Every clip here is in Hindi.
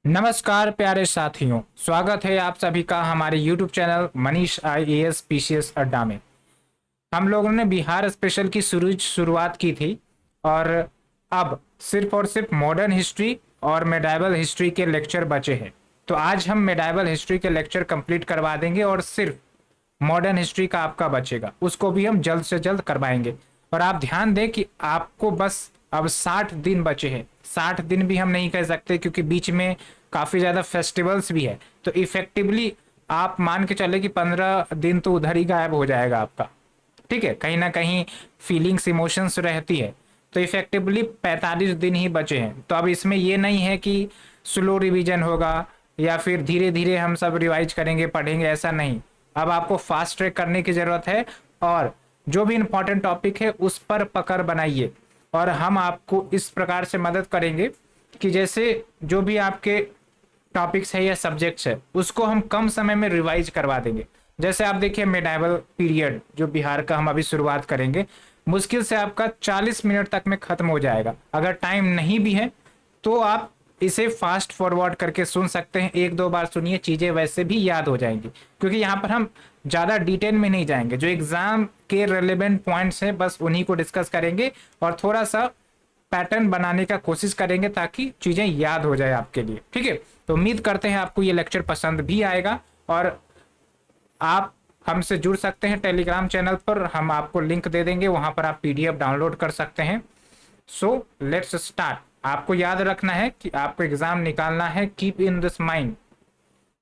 नमस्कार प्यारे साथियों, स्वागत है आप सभी का हमारे YouTube channel Manish IAS PCS अड्डा में। हम लोगों ने बिहार स्पेशल की शुरुआत की थी और अब सिर्फ और सिर्फ मॉडर्न हिस्ट्री और मेडाइवल हिस्ट्री के लेक्चर बचे हैं। तो आज हम मेडाइवल हिस्ट्री के लेक्चर कंप्लीट करवा देंगे और सिर्फ मॉडर्न हिस्ट्री का आपका बचेगा, उसको भी हम जल्द से जल्द करवाएंगे। और आप ध्यान दें कि आपको बस अब 60 दिन बचे हैं। 60 दिन भी हम नहीं कह सकते क्योंकि बीच में काफी ज्यादा फेस्टिवल्स भी है, तो इफेक्टिवली आप मान के चले कि 15 दिन तो उधर ही गायब हो जाएगा आपका। ठीक है, कहीं ना कहीं फीलिंग्स इमोशंस रहती है, तो इफेक्टिवली 45 दिन ही बचे हैं। तो अब इसमें ये नहीं है कि स्लो रिवीजन होगा या फिर धीरे धीरे हम सब रिवाइज करेंगे पढ़ेंगे, ऐसा नहीं। अब आपको फास्ट ट्रैक करने की जरूरत है और जो भी इंपॉर्टेंट टॉपिक है उस पर पकड़ बनाइए और हम आपको इस प्रकार से मदद करेंगे कि जैसे जो भी आपके टॉपिक्स है या सब्जेक्ट्स है उसको हम कम समय में रिवाइज करवा देंगे। जैसे आप देखिए मेडाइवल पीरियड जो बिहार का हम अभी शुरुआत करेंगे, मुश्किल से आपका 40 मिनट तक में खत्म हो जाएगा। अगर टाइम नहीं भी है तो आप इसे फास्ट फॉरवर्ड करके सुन सकते हैं, एक दो बार सुनिए, चीजें वैसे भी याद हो जाएंगी। क्योंकि यहाँ पर हम ज्यादा डिटेल में नहीं जाएंगे, जो एग्जाम के रेलेवेंट पॉइंट्स हैं बस उन्हीं को डिस्कस करेंगे और थोड़ा सा पैटर्न बनाने का कोशिश करेंगे ताकि चीजें याद हो जाए आपके लिए। ठीक है, तो उम्मीद करते हैं आपको ये लेक्चर पसंद भी आएगा और आप हमसे जुड़ सकते हैं टेलीग्राम चैनल पर, हम आपको लिंक दे देंगे, वहां पर आप PDF डाउनलोड कर सकते हैं। So let's start. आपको याद रखना है कि आपको एग्जाम निकालना है, कीप इन दिस माइंड,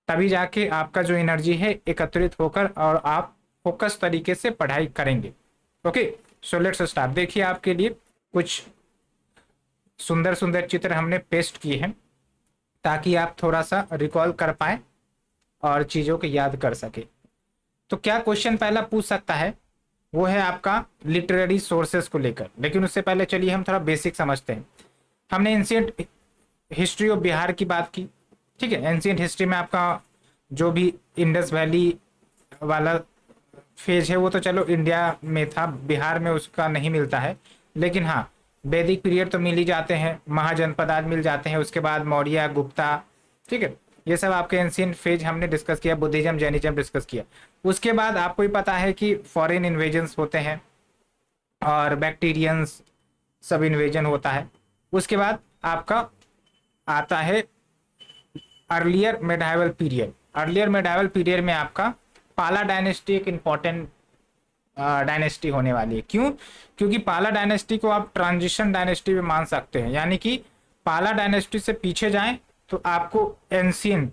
तभी जाके आपका जो एनर्जी है एकत्रित होकर और आप फोकस तरीके से पढ़ाई करेंगे। Okay, so let's start. देखिए आपके लिए कुछ सुंदर सुंदर चित्र हमने पेस्ट किए हैं ताकि आप थोड़ा सा रिकॉल कर पाए और चीजों को याद कर सके। तो क्या क्वेश्चन पहला पूछ सकता है, वो है आपका लिटरेरी सोर्सेस को लेकर। लेकिन उससे पहले चलिए हम थोड़ा बेसिक समझते हैं। हमने एंशियंट हिस्ट्री ऑफ बिहार की बात की। ठीक है, एंशियंट हिस्ट्री में आपका जो भी इंडस वैली वाला फेज है वो तो चलो इंडिया में था, बिहार में उसका नहीं मिलता है। लेकिन हाँ, वैदिक पीरियड तो मिल ही जाते हैं, महाजनपद आज मिल जाते हैं, उसके बाद मौर्य गुप्ता। ठीक है, ये सब आपके एंशियंट फेज हमने डिस्कस किया, बुद्धिज्म जैनिज्म डिस्कस किया। उसके बाद आपको ही पता है कि फॉरेन इन्वेजन्स होते हैं और बैक्टीरियंस सब इन्वेजन होता है। उसके बाद आपका आता है earlier medieval period. Earlier medieval period में आपका पाला डायनेस्टी एक इंपॉर्टेंट डायनेस्टी होने वाली है। क्यों? क्योंकि पाला डायनेस्टी को आप ट्रांजिशन डायनेस्टी में मान सकते हैं, यानी कि पाला डायनेस्टी से पीछे जाएं तो आपको एंशियंट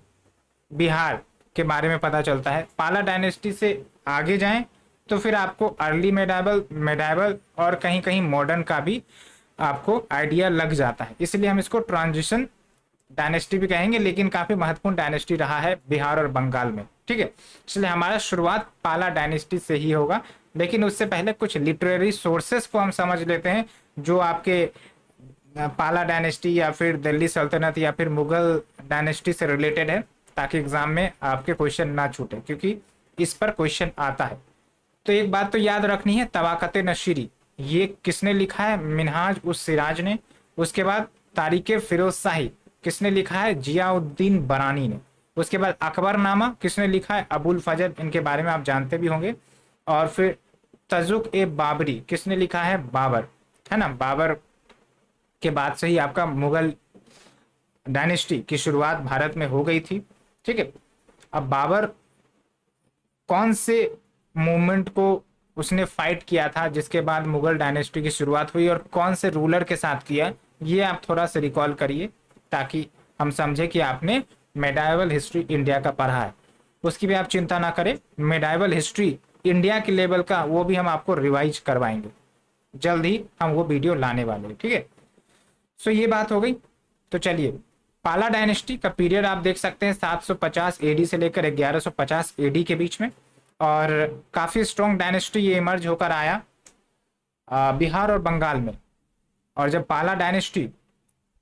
बिहार के बारे में पता चलता है, पाला डायनेस्टी से आगे जाएं तो फिर आपको अर्ली मेडाइवल, मेडाइवल और कहीं कहीं मॉडर्न का भी आपको आइडिया लग जाता है। इसलिए हम इसको ट्रांजिशन डायनेस्टी भी कहेंगे, लेकिन काफी महत्वपूर्ण डायनेस्टी रहा है बिहार और बंगाल में। ठीक है, इसलिए हमारा शुरुआत पाला डायनेस्टी से ही होगा। लेकिन उससे पहले कुछ लिटरेरी सोर्सेस को हम समझ लेते हैं जो आपके पाला डायनेस्टी या फिर दिल्ली सल्तनत या फिर मुगल डायनेस्टी से रिलेटेड है, ताकि एग्जाम में आपके क्वेश्चन ना छूटे, क्योंकि इस पर क्वेश्चन आता है। तो एक बात तो याद रखनी है, तवाकत नशीरी ये किसने लिखा है? मिनहाज उस सिराज ने। उसके बाद तारीख फिरोज शाही किसने लिखा है? जियाउद्दीन बरानी ने। उसके बाद अकबरनामा किसने लिखा है? अबुल फजल, इनके बारे में आप जानते भी होंगे। और फिर तजुक ए बाबरी किसने लिखा है? बाबर, है ना। बाबर के बाद से ही आपका मुगल डायनेस्टी की शुरुआत भारत में हो गई थी। ठीक है, अब बाबर कौन से मूवमेंट को उसने फाइट किया था जिसके बाद मुगल डायनेस्टी की शुरुआत हुई और कौन से रूलर के साथ किया, ये आप थोड़ा सा रिकॉल करिए ताकि हम समझे कि आपने मेडाइवल हिस्ट्री इंडिया का पढ़ा है। उसकी भी आप चिंता ना करें, मेडाइवल हिस्ट्री इंडिया के लेवल का वो भी हम आपको रिवाइज करवाएंगे, जल्द ही हम वो वीडियो लाने वाले हैं। ठीक है, सो ये बात हो गई। तो चलिए, पाला डायनेस्टी का पीरियड आप देख सकते हैं 750 AD से लेकर 1150 AD के बीच में, और काफी स्ट्रॉन्ग डायनेस्टी ये इमर्ज होकर आया बिहार और बंगाल में। और जब पाला डायनेस्टी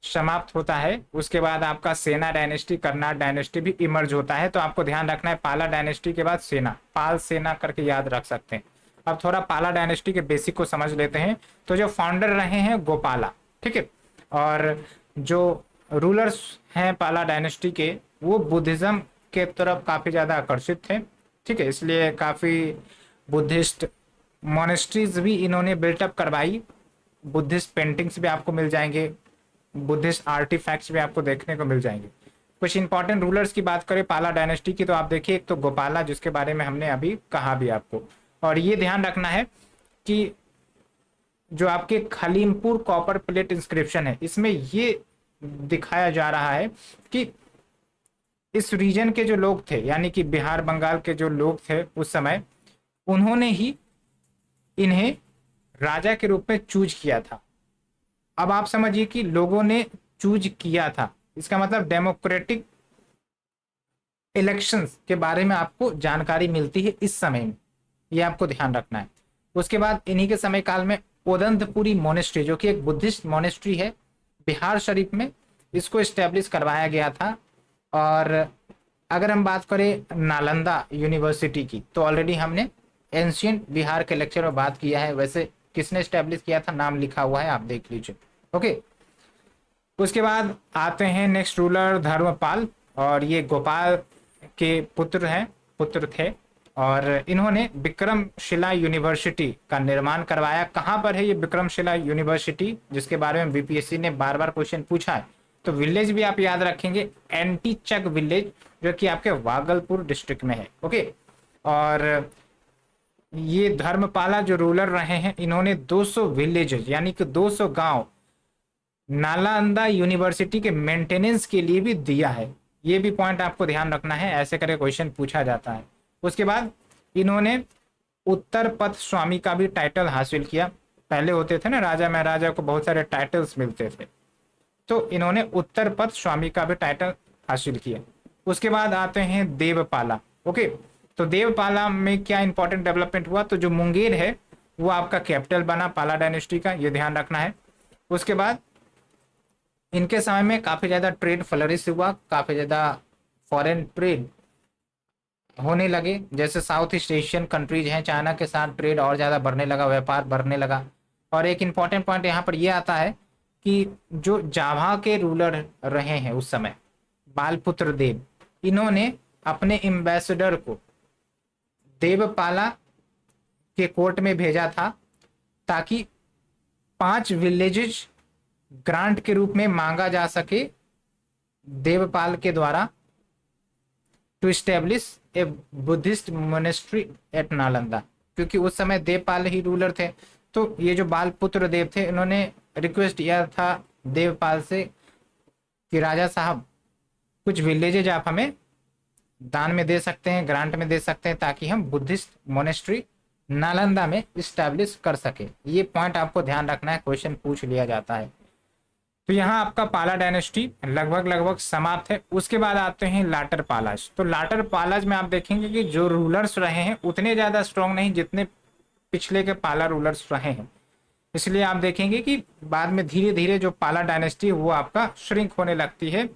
समाप्त होता है उसके बाद आपका सेना डायनेस्टी, कर्नाट डायनेस्टी भी इमर्ज होता है। तो आपको ध्यान रखना है, पाला डायनेस्टी के बाद सेना, पाल सेना करके याद रख सकते हैं। अब थोड़ा पाला डायनेस्टी के बेसिक को समझ लेते हैं। तो जो फाउंडर रहे हैं गोपाला, ठीक है, और जो रूलर्स हैं पाला डायनेस्टी के, वो बुद्धिज्म के तरफ काफ़ी ज़्यादा आकर्षित थे। ठीक है, इसलिए काफ़ी बुद्धिस्ट मोनेस्ट्रीज भी इन्होंने बिल्टअप करवाई। बुद्धिस्ट पेंटिंग्स भी आपको मिल जाएंगे, बुद्धिस्ट आर्टिफैक्ट्स भी आपको देखने को मिल जाएंगे। कुछ इंपॉर्टेंट रूलर्स की बात करें पाला डायनेस्टी की, तो आप देखिए एक तो गोपाला, जिसके बारे में हमने अभी कहा भी आपको। और ये ध्यान रखना है कि जो आपके खलीमपुर कॉपर प्लेट इंस्क्रिप्शन है, इसमें ये दिखाया जा रहा है कि इस रीजन के जो लोग थे, यानी कि बिहार बंगाल के जो लोग थे उस समय, उन्होंने ही इन्हें राजा के रूप में चूज किया था। अब आप समझिए कि लोगों ने चूज किया था, इसका मतलब डेमोक्रेटिक इलेक्शंस के बारे में आपको जानकारी मिलती है इस समय में, ये आपको ध्यान रखना है। उसके बाद इन्हीं के समय काल में ओदंतपुरी मोनेस्ट्री, जो कि एक बुद्धिस्ट मोनेस्ट्री है बिहार शरीफ में, इसको स्टैब्लिश करवाया गया था। और अगर हम बात करें नालंदा यूनिवर्सिटी की, तो ऑलरेडी हमने एंशियंट बिहार के लेक्चर में बात किया है। वैसे किसने स्टैब्लिश किया था, नाम लिखा हुआ है, आप देख लीजिए। ओके, उसके बाद आते हैं नेक्स्ट रूलर धर्मपाल, और ये गोपाल के पुत्र थे। और इन्होंने विक्रमशिला यूनिवर्सिटी का निर्माण करवाया। कहाँ पर है ये विक्रमशिला यूनिवर्सिटी, जिसके बारे में बीपीएससी ने बार बार क्वेश्चन पूछा है। तो विलेज भी आप याद रखेंगे, एंटीचक विलेज, जो कि आपके वागलपुर डिस्ट्रिक्ट में है। ओके, और ये धर्मपाला जो रूलर रहे हैं, इन्होंने 200 विलेजेस यानी कि 200 गांव नालंदा यूनिवर्सिटी के मेंटेनेंस के लिए भी दिया है। ये भी पॉइंट आपको ध्यान रखना है, ऐसे करके क्वेश्चन पूछा जाता है। उसके बाद इन्होंने उत्तर पथ स्वामी का भी टाइटल हासिल किया। पहले होते थे ना राजा महाराजा को बहुत सारे टाइटल्स मिलते थे, तो इन्होंने उत्तर पथ स्वामी का भी टाइटल हासिल किया। उसके बाद आते हैं देवपाला। ओके, तो देवपाला में क्या इंपॉर्टेंट डेवलपमेंट हुआ, तो जो मुंगेर है वो आपका कैपिटल बना पाला डायनेस्टी का, ये ध्यान रखना है। उसके बाद इनके समय में काफी ज्यादा ट्रेड फ्लरिश हुआ, काफी ज्यादा फॉरेन ट्रेड होने लगे। जैसे साउथ ईस्ट एशियन कंट्रीज हैं, चाइना के साथ ट्रेड और ज्यादा बढ़ने लगा, व्यापार बढ़ने लगा। और एक इंपॉर्टेंट पॉइंट यहाँ पर यह आता है कि जो जावा के रूलर रहे हैं उस समय, बालपुत्र देव, इन्होंने अपने एम्बेसडर को देवपाला के कोर्ट में भेजा था, ताकि 5 विलेजेस ग्रांट के रूप में मांगा जा सके देवपाल के द्वारा, to establish a Buddhist monastery at Nalanda. क्योंकि उस समय देवपाल ही रूलर थे, तो ये जो बालपुत्र देव थे, इन्होंने रिक्वेस्ट किया था देवपाल से कि राजा साहब कुछ विलेजेज आप हमें दान में दे सकते हैं, ग्रांट में दे सकते हैं, ताकि हम बुद्धिस्ट मोनेस्ट्री नालंदा में स्टैब्लिश कर सके। ये पॉइंट आपको ध्यान रखना है, क्वेश्चन पूछ लिया जाता है। तो यहाँ आपका पाला डायनेस्टी लगभग समाप्त है। उसके बाद आते हैं लाटर पालाज। तो लाटर पालाज में आप देखेंगे कि जो रूलर्स रहे हैं उतने ज्यादा स्ट्रॉन्ग नहीं जितने पिछले के पाला रूलर्स रहे हैं। इसलिए आप देखेंगे कि बाद में धीरे धीरे जो पाला डायनेस्टी वो आपका श्रिंक होने लगती है,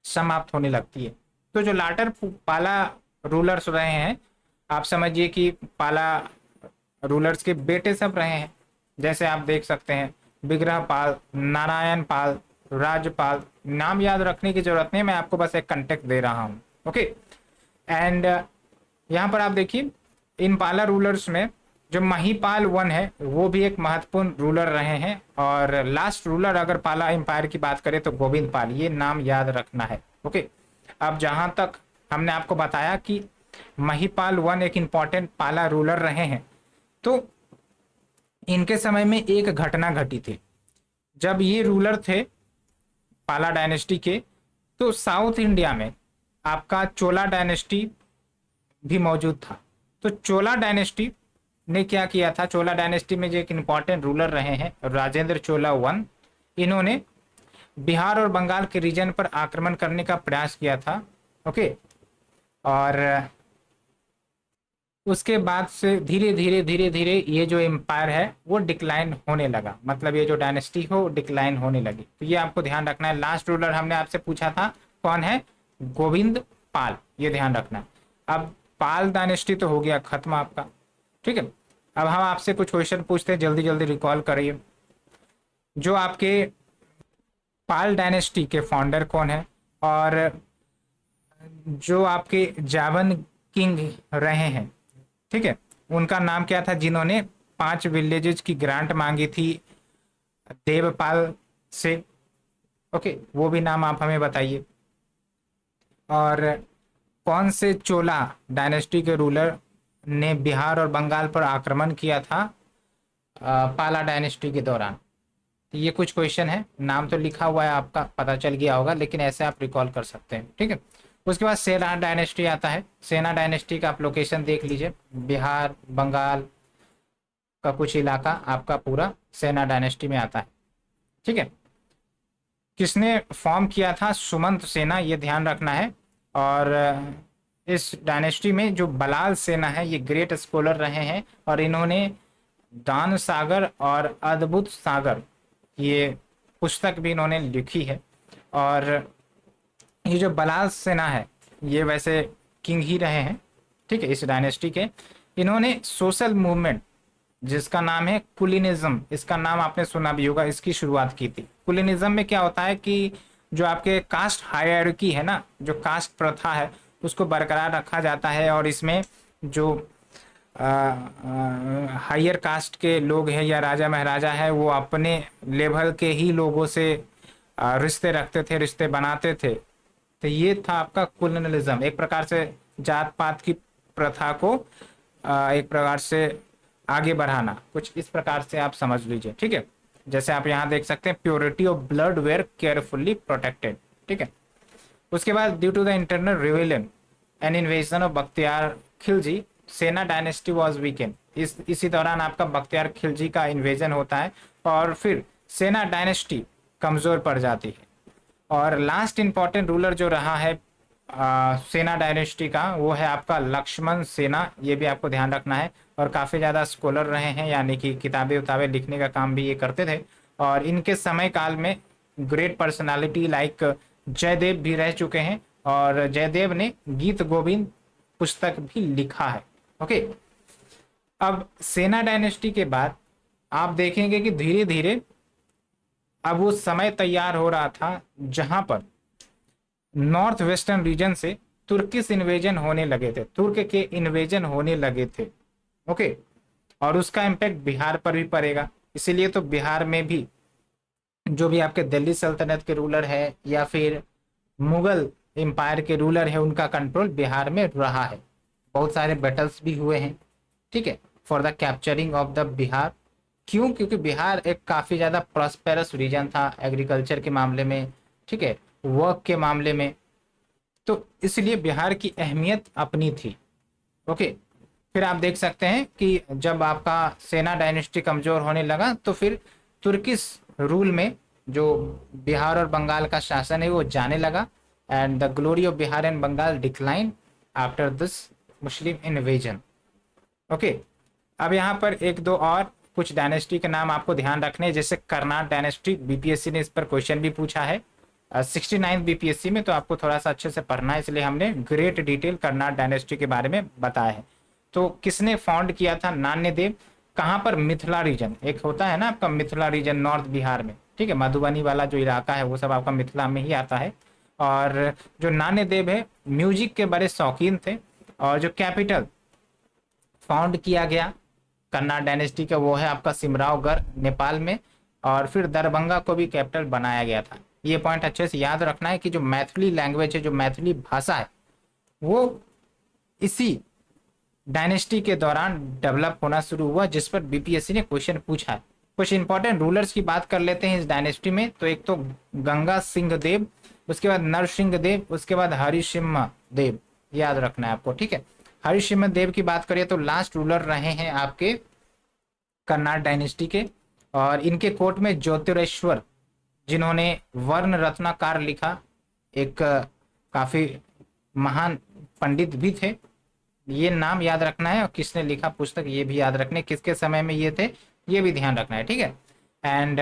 समाप्त होने लगती है। तो जो लाटर पाला रूलर्स रहे हैं, आप समझिए कि पाला रूलर्स के बेटे सब रहे हैं। जैसे आप देख सकते हैं विग्रह पाल, नारायण पाल, राजपाल, नाम याद रखने की जरूरत नहीं, मैं आपको बस एक कंटेक्ट दे रहा हूँ। ओके, एंड यहाँ पर आप देखिए इन पाला रूलर्स में जो महिपाल वन है वो भी एक महत्वपूर्ण रूलर रहे हैं। और लास्ट रूलर अगर पाला एम्पायर की बात करें तो गोविंद पाल, ये नाम याद रखना है। ओके, अब जहां तक हमने आपको बताया कि महिपाल वन एक इंपॉर्टेंट पाला रूलर रहे हैं, तो इनके समय में एक घटना घटी थी। जब ये रूलर थे पाला डायनेस्टी के, तो साउथ इंडिया में आपका चोला डायनेस्टी भी मौजूद था। तो चोला डायनेस्टी ने क्या किया था, चोला डायनेस्टी में जो एक इंपॉर्टेंट रूलर रहे हैं राजेंद्र चोला वन, इन्होंने बिहार और बंगाल के रीजन पर आक्रमण करने का प्रयास किया था। ओके, और उसके बाद से धीरे धीरे ये जो एम्पायर है वो डिक्लाइन होने लगा, मतलब ये जो डायनेस्टी हो डिक्लाइन होने लगी। तो ये आपको ध्यान रखना है। लास्ट रूलर हमने आपसे पूछा था कौन है, गोविंद पाल, ये ध्यान रखना। अब पाल डायनेस्टी तो हो गया खत्म आपका, ठीक है। अब हम आपसे कुछ क्वेश्चन पूछते हैं, जल्दी रिकॉल करिए। जो आपके पाल डायनेस्टी के फाउंडर कौन है, और जो आपके जावन किंग रहे हैं, ठीक है, उनका नाम क्या था जिन्होंने 5 विलेजेस की ग्रांट मांगी थी देवपाल से। ओके, वो भी नाम आप हमें बताइए। और कौन से चोला डायनेस्टी के रूलर ने बिहार और बंगाल पर आक्रमण किया था पाला डायनेस्टी के दौरान। तो ये कुछ क्वेश्चन है, नाम तो लिखा हुआ है आपका, पता चल गया होगा, लेकिन ऐसे आप रिकॉल कर सकते हैं, ठीक है। उसके बाद सेना डायनेस्टी आता है। सेना डायनेस्टी का आप लोकेशन देख लीजिए, बिहार बंगाल का कुछ इलाका आपका पूरा सेना डायनेस्टी में आता है, ठीक है। किसने फॉर्म किया था सुमंत सेना, ये ध्यान रखना है। और इस डायनेस्टी में जो बलाल सेना है ये ग्रेट स्कॉलर रहे हैं, और इन्होंने दान सागर और अद्भुत सागर ये पुस्तक भी इन्होंने लिखी है। और ये जो बलाल सेना है ये वैसे किंग ही रहे हैं, ठीक है, इस डायनेस्टी के। इन्होंने सोशल मूवमेंट जिसका नाम है कुलिनिज्म, इसका नाम आपने सुना भी होगा, इसकी शुरुआत की थी। कुलिनिज्म में क्या होता है कि जो आपके कास्ट हायरार्की है ना, जो कास्ट प्रथा है उसको बरकरार रखा जाता है, और इसमें जो हायर कास्ट के लोग हैं या राजा महाराजा है वो अपने लेवल के ही लोगों से रिश्ते रखते थे, रिश्ते बनाते थे। तो ये था आपका कुलिनलिज्म, एक प्रकार से जात पात की प्रथा को एक प्रकार से आगे बढ़ाना, कुछ इस प्रकार से आप समझ लीजिए, ठीक है। जैसे आप यहाँ देख सकते हैं, purity of blood were carefully protected, ठीक है। उसके बाद due to the internal rebellion and invasion of Bakhtiyar Khilji, Sena dynasty was weekend. इसी दौरान आपका बख्तियार खिलजी का इन्वेजन होता है और फिर सेना डायनेस्टी कमजोर पड़ जाती है। और लास्ट इंपॉर्टेंट रूलर जो रहा है सेना डायनेस्टी का वो है आपका लक्ष्मण सेना, ये भी आपको ध्यान रखना है। और काफ़ी ज़्यादा स्कॉलर रहे हैं, यानी कि किताबें उताबें लिखने का काम भी ये करते थे। और इनके समय काल में ग्रेट पर्सनालिटी लाइक जयदेव भी रह चुके हैं, और जयदेव ने गीत गोविंद पुस्तक भी लिखा है। ओके, अब सेना डायनेस्टी के बाद आप देखेंगे कि धीरे धीरे अब वो समय तैयार हो रहा था जहां पर नॉर्थ वेस्टर्न रीजन से तुर्किश इन्वेजन होने लगे थे, तुर्क के इन्वेजन होने लगे थे। ओके, और उसका इम्पैक्ट बिहार पर भी पड़ेगा। इसीलिए तो बिहार में भी जो भी आपके दिल्ली सल्तनत के रूलर है या फिर मुगल एम्पायर के रूलर है, उनका कंट्रोल बिहार में रहा है। बहुत सारे बैटल्स भी हुए हैं, ठीक है, for the capturing of the Bihar. क्यों? क्योंकि बिहार एक काफ़ी ज़्यादा प्रॉस्पेरस रीजन था एग्रीकल्चर के मामले में, ठीक है, वर्क के मामले में, तो इसलिए बिहार की अहमियत अपनी थी। ओके, फिर आप देख सकते हैं कि जब आपका सेना डायनेस्टी कमज़ोर होने लगा तो फिर तुर्किश रूल में जो बिहार और बंगाल का शासन है वो जाने लगा, and the glory of Bihar and Bengal decline after this Muslim invasion. Okay, अब यहाँ पर एक दो और कुछ डायनेस्टी के नाम आपको ध्यान रखने हैं, जैसे कर्नाट डायनेस्टी, बीपीएससी ने इस पर क्वेश्चन भी पूछा है 69 बीपीएससी में, तो आपको थोड़ा सा अच्छे से पढ़ना है, इसलिए हमने ग्रेट डिटेल कर्नाट डायनेस्टी के बारे में बताया है। तो किसने फाउंड किया था? नान्यदेव। कहाँ पर? मिथिला रीजन, एक होता है ना आपका मिथिला रीजन नॉर्थ बिहार में, ठीक है, मधुबनी वाला जो इलाका है वो सब आपका मिथिला में ही आता है। और जो नान्यदेव है म्यूजिक के बड़े शौकीन थे, और जो कैपिटल फाउंड किया गया कन्नाड डायनेस्टी का वो है आपका सिमरावगढ़ नेपाल में, और फिर दरभंगा को भी कैपिटल बनाया गया था। ये पॉइंट अच्छे से याद रखना है कि जो मैथिली लैंग्वेज है, जो मैथिली भाषा है, वो इसी डायनेस्टी के दौरान डेवलप होना शुरू हुआ, जिस पर बीपीएससी ने क्वेश्चन पूछा है। कुछ इंपॉर्टेंट रूलर्स की बात कर लेते हैं इस डायनेस्टी में। तो एक तो गंगा सिंह देव, उसके बाद नरसिंह देव, उसके बाद हरिसिम्हा देव, याद रखना है आपको, ठीक है। हरिसिम्हा देव की बात करिए तो लास्ट रूलर रहे हैं आपके कर्नाट डायनेस्टी के, और इनके कोर्ट में ज्योतिरेश्वर जिन्होंने वर्ण रत्नाकार लिखा, एक काफी महान पंडित भी थे, ये नाम याद रखना है, और किसने लिखा पुस्तक ये भी याद रखना है, किसके समय में ये थे ये भी ध्यान रखना है, ठीक है। एंड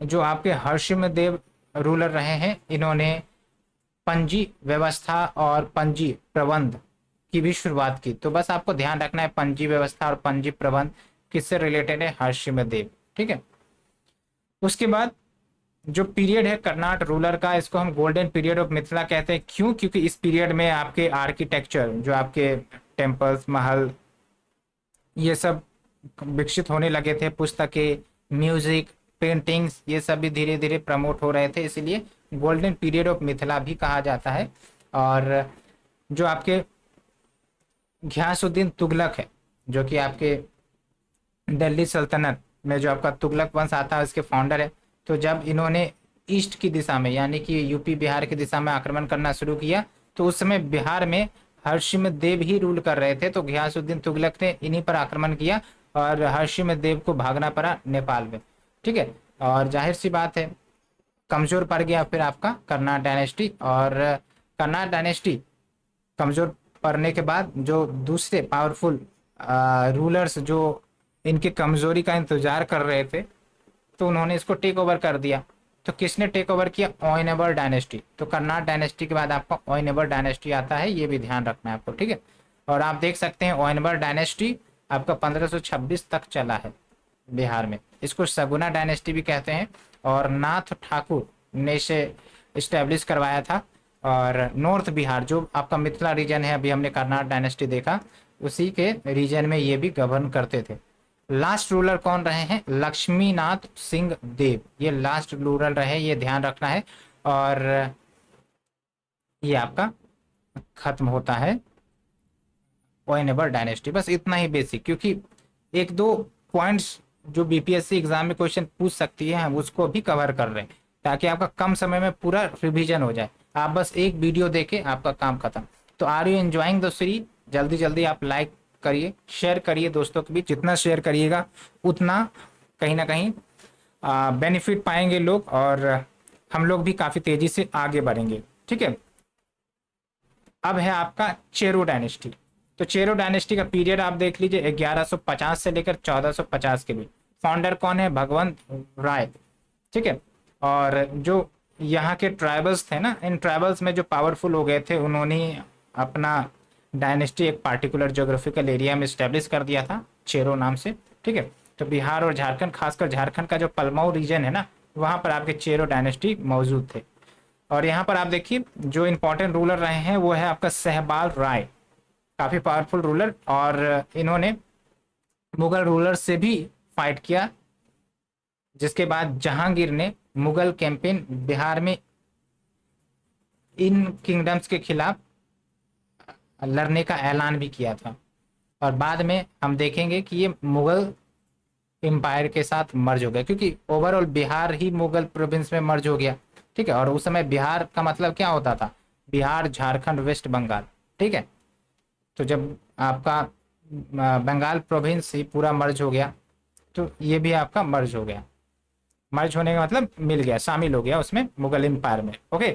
जो आपके हर्षिम देव रूलर रहे हैं, इन्होंने पंजी व्यवस्था और पंजी प्रबंध की भी शुरुआत की। तो बस आपको ध्यान रखना है पंजी व्यवस्था और पंजी प्रबंध किससे रिलेटेड है? हर्षिम देव, ठीक है। उसके बाद जो पीरियड है कर्नाट रूलर का, इसको हम गोल्डन पीरियड ऑफ मिथिला कहते हैं। क्यों? क्योंकि इस पीरियड में आपके आर्किटेक्चर, जो आपके टेम्पल्स, महल, ये सब विकसित होने लगे थे। पुस्तकें, म्यूजिक, पेंटिंग्स, ये सब भी धीरे धीरे प्रमोट हो रहे थे, इसीलिए गोल्डन पीरियड ऑफ मिथिला भी कहा जाता है। और जो आपके घियासुद्दीन तुगलक है, जो कि आपके दिल्ली सल्तनत में जो आपका तुगलक वंश आता है, उसके फाउंडर है। तो जब इन्होंने ईस्ट की दिशा में, यानी कि यूपी बिहार की दिशा में आक्रमण करना शुरू किया, तो उस समय बिहार में हर्षिमदेव ही रूल कर रहे थे। तो घियासुद्दीन तुगलक ने इन्हीं पर आक्रमण किया और हर्षिमदेव को भागना पड़ा नेपाल में। ठीक है, और जाहिर सी बात है कमजोर पड़ गया फिर आपका कर्नाट डायनेस्टी। और कर्नाट डायनेस्टी कमजोर पड़ने के बाद जो दूसरे पावरफुल रूलर्स जो इनकी कमजोरी का इंतजार कर रहे थे, तो उन्होंने इसको टेक ओवर कर दिया। तो किसने टेक ओवर किया? ओयनेबर डायनेस्टी। तो कर्नाट डायनेस्टी के बाद आपका ओयनेबर डायनेस्टी आता है, ये भी ध्यान रखना है आपको। ठीक है, और आप देख सकते हैं ओयनेबर डायनेस्टी आपका 1526 तक चला है बिहार में। इसको सगुना डायनेस्टी भी कहते हैं। और नाथ ठाकुर ने इसे इस्टेब्लिश करवाया था। और नॉर्थ बिहार जो आपका मिथिला रीजन है, अभी हमने कर्नाट डायनेस्टी देखा, उसी के रीजन में ये भी गवर्न करते थे। लास्ट रूलर कौन रहे हैं? लक्ष्मीनाथ सिंह देव, ये लास्ट रूलर रहे, ये ध्यान रखना है। और ये आपका खत्म होता है ओयनेबर डायनेस्टी। बस इतना ही बेसिक, क्योंकि एक दो पॉइंट्स जो बीपीएससी एग्जाम में क्वेश्चन पूछ सकती है, हम उसको भी कवर कर रहे हैं, ताकि आपका कम समय में पूरा रिवीजन हो जाए। आप बस एक वीडियो देके आपका काम खत्म। तो are you enjoying the series? जल्दी जल्दी आप लाइक करिए, शेयर करिए दोस्तों के बीच। जितना शेयर करिएगा उतना कहीं ना कहीं बेनिफिट पाएंगे लोग, और हम लोग भी काफ़ी तेज़ी से आगे बढ़ेंगे। ठीक है, अब है आपका चेरो डायनेस्टी। तो चेरो डायनेस्टी का पीरियड आप देख लीजिए 1150 से लेकर 1450 के बीच। फाउंडर कौन है? भगवंत राय। ठीक है, और जो यहाँ के ट्राइबल्स थे ना, इन ट्राइबल्स में जो पावरफुल हो गए थे, उन्होंने अपना डायनेस्टी एक पार्टिकुलर ज्योग्राफिकल एरिया में स्टैब्लिश कर दिया था, चेरो नाम से। ठीक है, तो बिहार और झारखंड, खासकर झारखंड का जो पलमऊ रीजन है ना, वहाँ पर आपके चेरो डायनेस्टी मौजूद थे। और यहाँ पर आप देखिए जो इंपॉर्टेंट रूलर रहे हैं वो है आपका सहबाल राय, काफ़ी पावरफुल रूलर। और इन्होंने मुगल रूलर से भी फाइट किया, जिसके बाद जहांगीर ने मुगल कैंपेन बिहार में इन किंगडम्स के खिलाफ लड़ने का ऐलान भी किया था। और बाद में हम देखेंगे कि ये मुगल एम्पायर के साथ मर्ज हो गया, क्योंकि ओवरऑल बिहार ही मुगल प्रोविंस में मर्ज हो गया। ठीक है, और उस समय बिहार का मतलब क्या होता था? बिहार, झारखंड, वेस्ट बंगाल। ठीक है, तो जब आपका बंगाल प्रोविंस ही पूरा मर्ज हो गया, तो ये भी आपका मर्ज हो गया। मर्ज होने का मतलब मिल गया, शामिल हो गया उसमें, मुगल एम्पायर में। ओके,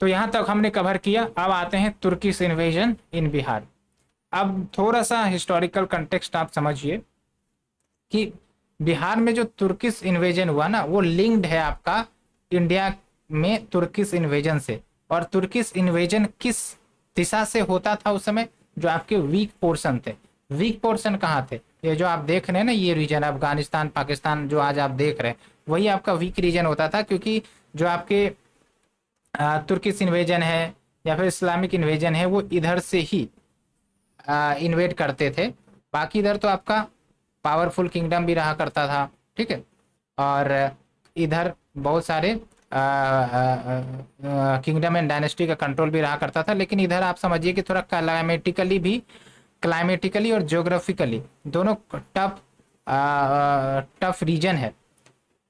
तो यहाँ तक हमने कवर किया। अब आते हैं तुर्किश इन्वेजन इन बिहार। अब थोड़ा सा हिस्टोरिकल कंटेक्स्ट आप समझिए कि बिहार में जो तुर्किश इन्वेजन हुआ ना, वो लिंक्ड है आपका इंडिया में तुर्किश इन्वेजन से। और तुर्किश इन्वेजन किस दिशा से होता था उस समय? जो आपके वीक पोर्शन थे। वीक पोर्शन कहाँ थे? ये जो आप देख रहे हैं ना, ये रीजन अफगानिस्तान, पाकिस्तान जो आज आप देख रहे हैं, वही आपका वीक रीजन होता था। क्योंकि जो आपके तुर्किश इन्वेजन है या फिर इस्लामिक इन्वेजन है, वो इधर से ही इन्वेड करते थे। बाकी इधर तो आपका पावरफुल किंगडम भी रहा करता था। ठीक है, और इधर बहुत सारे किंगडम एंड डायनेस्टी का कंट्रोल भी रहा करता था। लेकिन इधर आप समझिए कि थोड़ा क्लाइमेटिकली और ज्योग्राफिकली दोनों टफ रीजन है।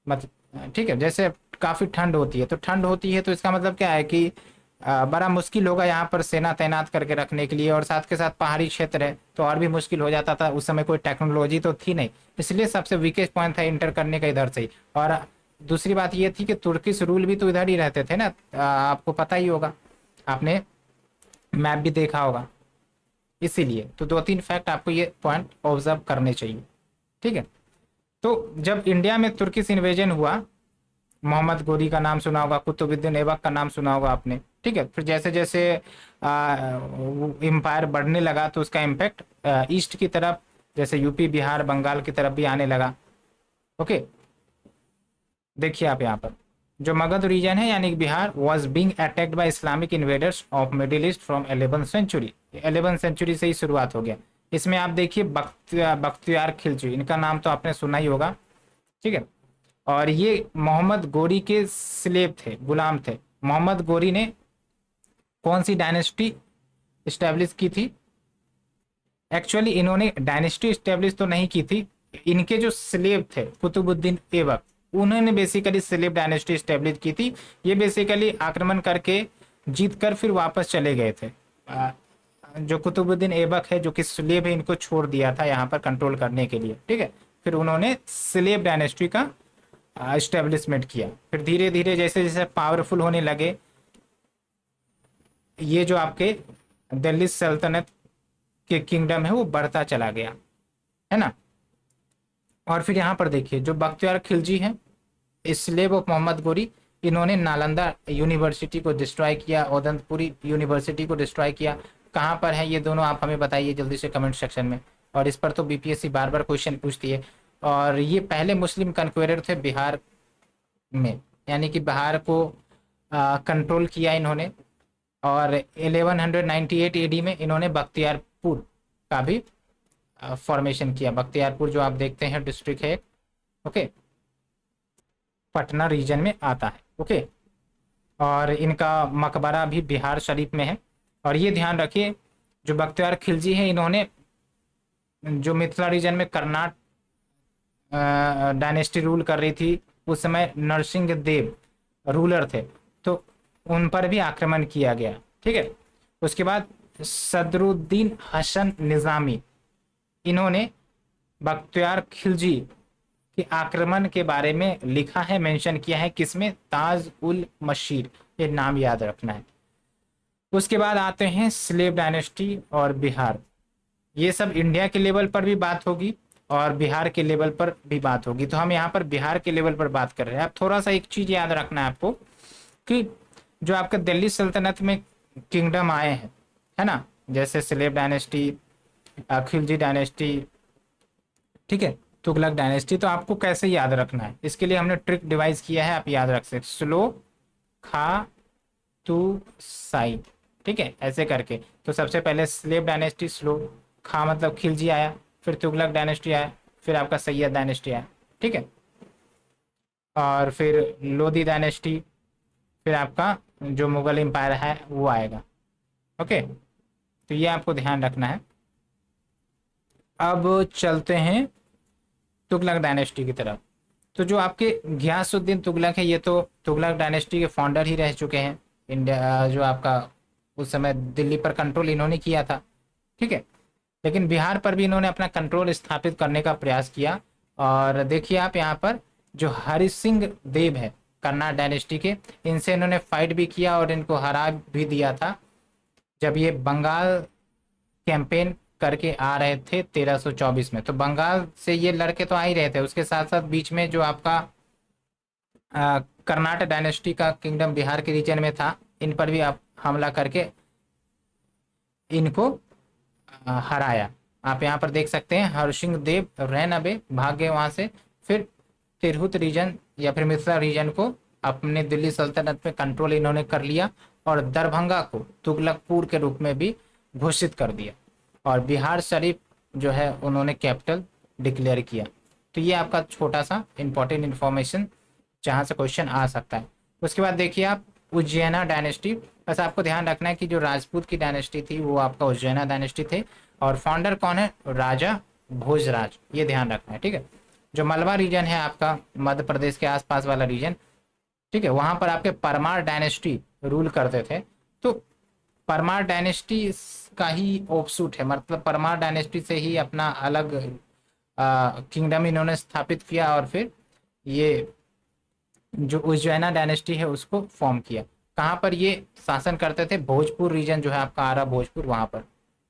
मतलब ठीक है, जैसे काफ़ी ठंड होती है, तो ठंड होती है तो इसका मतलब क्या है कि बड़ा मुश्किल होगा यहाँ पर सेना तैनात करके रखने के लिए। और साथ के साथ पहाड़ी क्षेत्र है तो और भी मुश्किल हो जाता था। उस समय कोई टेक्नोलॉजी तो थी नहीं, इसलिए सबसे वीकेस्ट पॉइंट था इंटर करने का इधर से ही। और दूसरी बात ये थी कि तुर्किश रूल भी तो इधर ही रहते थे ना, आपको पता ही होगा, आपने मैप भी देखा होगा। इसीलिए तो 2-3 फैक्ट आपको ये पॉइंट ऑब्जर्व करने चाहिए। ठीक है, तो जब इंडिया में तुर्किश इन्वेजन हुआ, मोहम्मद गोरी का नाम सुना होगा, कुतुबुद्दीन ऐबक का नाम सुना होगा आपने। ठीक है, फिर जैसे जैसे एम्पायर बढ़ने लगा तो उसका इम्पैक्ट ईस्ट की तरफ, जैसे यूपी, बिहार, बंगाल की तरफ भी आने लगा। ओके, देखिए आप यहाँ पर जो मगध रीजन है यानी कि Bihar was being attacked by Islamic invaders of Middle East from 11th century. 11th century से ही शुरुआत हो गया। इसमें आप देखिए बख्तियार खिलजी, इनका नाम तो आपने सुना ही होगा, ठीक है। और ये मोहम्मद गोरी के स्लेव थे, गुलाम थे। मोहम्मद गोरी ने कौन सी डायनेस्टी इस्टेब्लिश की थी? एक्चुअली इन्होंने डायनेस्टी इस्टेब्लिश तो नहीं की थी, इनके जो स्लेव थे कुतुबुद्दीन ऐबक, उन्होंने बेसिकली स्लेव डायनेस्टी इस्टेब्लिश की थी। ये बेसिकली आक्रमण करके जीत कर फिर वापस चले गए थे। जो कुतुबुद्दीन ऐबक है, जो कि स्लेव है, इनको छोड़ दिया था यहाँ पर कंट्रोल करने के लिए, ठीक है। फिर उन्होंने स्लेव डायनेस्टी का इस्टेब्लिशमेंट किया। फिर धीरे धीरे जैसे जैसे पावरफुल होने लगे, ये जो आपके दिल्ली सल्तनत के किंगडम है वो बढ़ता चला गया, है ना। और फिर यहाँ पर देखिए जो बख्तियार खिलजी हैं, स्लेव ऑफ मोहम्मद गोरी, इन्होंने नालंदा यूनिवर्सिटी को डिस्ट्रॉय किया, ओदंतपुरी यूनिवर्सिटी को डिस्ट्रॉय किया। कहाँ पर है ये दोनों, आप हमें बताइए जल्दी से कमेंट सेक्शन में। और इस पर तो बीपीएससी बार बार क्वेश्चन पूछती है। और ये पहले मुस्लिम कन्क्वेरर थे बिहार में, यानी कि बिहार को कंट्रोल किया इन्होंने। और 1198 एडी में इन्होंने बख्तियारपुर का भी फॉर्मेशन किया। बख्तियारपुर जो आप देखते हैं डिस्ट्रिक्ट है, ओके, पटना रीजन में आता है, ओके। और इनका मकबरा भी बिहार शरीफ में है। और ये ध्यान रखिए जो बख्तियार खिलजी है, इन्होंने जो मिथिला रीजन में कर्नाट डायनेस्टी रूल कर रही थी, उस समय नरसिंह देव रूलर थे, तो उन पर भी आक्रमण किया गया, ठीक है। उसके बाद सदरुद्दीन हसन निज़ामी, इन्होंने बख्तियार खिलजी के आक्रमण के बारे में लिखा है, मेंशन किया है, किसमें? ताज उल मशीर, ये नाम याद रखना है। उसके बाद आते हैं स्लेव डायनेस्टी और बिहार। ये सब इंडिया के लेवल पर भी बात होगी और बिहार के लेवल पर भी बात होगी, तो हम यहाँ पर बिहार के लेवल पर बात कर रहे हैं। अब थोड़ा सा एक चीज याद रखना है आपको कि जो आपका दिल्ली सल्तनत में किंगडम आए हैं, है ना, जैसे स्लेव डायनेस्टी, खिलजी डायनेस्टी, ठीक है, तुगलक डायनेस्टी, तो आपको कैसे याद रखना है, इसके लिए हमने ट्रिक डिवाइस किया है, आप याद रख सकते। स्लो खा तू साई, ठीक है, ऐसे करके। तो सबसे पहले स्लेव डायनेस्टी, स्लो, खा मतलब खिलजी आया, फिर तुगलक डायनेस्टी आया, फिर आपका सैयद डायनेस्टी आया, ठीक है, और फिर लोधी डायनेस्टी, फिर आपका जो मुगल एम्पायर है वो आएगा, ओके। तो ये आपको ध्यान रखना है। अब चलते हैं तुगलक डायनेस्टी की तरफ। तो जो आपके घियासुद्दीन तुगलक है, ये तो तुगलक डायनेस्टी के फाउंडर ही रह चुके हैं। इंडिया जो आपका उस समय दिल्ली पर कंट्रोल इन्होंने किया था, ठीक है। लेकिन बिहार पर भी इन्होंने अपना कंट्रोल स्थापित करने का प्रयास किया। और देखिए आप यहाँ पर जो हरि सिंह देव है कर्नाट डायनेस्टी के, इनसे इन्होंने फाइट भी किया और इनको हरा भी दिया था जब ये बंगाल कैंपेन करके आ रहे थे 1324 में। तो बंगाल से ये लड़के तो आ ही रहे थे, उसके साथ साथ बीच में जो आपका कर्नाटक डायनेस्टी का किंगडम बिहार के रीजन में था, इन पर भी आप हमला करके इनको हराया। आप यहाँ पर देख सकते हैं हरसिंह देव रैन अबे भाग गए वहां से, फिर तिरहुत रीजन या फिर मिथिला रीजन को अपने दिल्ली सल्तनत में कंट्रोल इन्होंने कर लिया और दरभंगा को तुगलकपुर के रूप में भी घोषित कर दिया और बिहार शरीफ जो है उन्होंने कैपिटल डिक्लेयर किया। तो ये आपका छोटा सा इंपॉर्टेंट इन्फॉर्मेशन जहाँ से क्वेश्चन आ सकता है। उसके बाद देखिए आप उज्जैना डायनेस्टी, बस आपको ध्यान रखना है कि जो राजपूत की डायनेस्टी थी वो आपका उज्जैना डायनेस्टी थे और फाउंडर कौन है? राजा भोजराज, ये ध्यान रखना है, ठीक है। जो मलबा रीजन है आपका मध्य प्रदेश के आसपास वाला रीजन, ठीक है, वहां पर आपके परमार डायनेस्टी रूल करते थे। तो परमार डायनेस्टी का ही ऑफशूट है, मतलब परमार डायनेस्टी से ही अपना अलग किंगडम इन्होंने स्थापित किया और फिर ये जो उज्जैना डायनेस्टी है उसको फॉर्म किया। कहाँ पर ये शासन करते थे? भोजपुर रीजन जो है आपका आरा भोजपुर, वहां पर,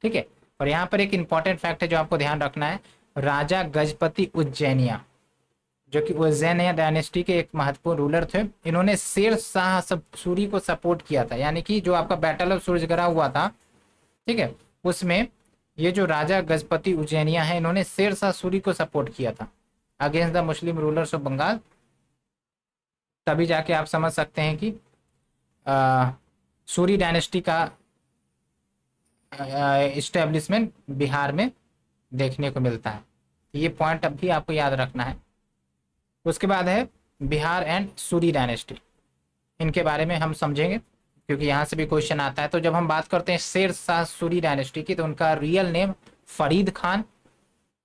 ठीक है। और यहाँ पर एक इंपॉर्टेंट फैक्ट है जो आपको ध्यान रखना है, राजा गजपति उज्जैनिया जो कि उज्जैनिया डायनेस्टी के एक महत्वपूर्ण रूलर थे, इन्होंने शेर शाह सूरी को सपोर्ट किया था, यानी कि जो आपका बैटल ऑफ सूरजगढ़ हुआ था, ठीक है, उसमें ये जो राजा गजपति उज्जैनिया है इन्होंने शेर शाह सूरी को सपोर्ट किया था against the Muslim rulers of Bengal. तभी जाके आप समझ सकते हैं कि सूरी डायनेस्टी का इस्टेब्लिशमेंट बिहार में देखने को मिलता है। ये पॉइंट अब भी आपको याद रखना है। उसके बाद है बिहार एंड सूरी डायनेस्टी, इनके बारे में हम समझेंगे क्योंकि यहाँ से भी क्वेश्चन आता है। तो जब हम बात करते हैं शेर शाह सूरी डायनेस्टी की, तो उनका रियल नेम फरीद खान,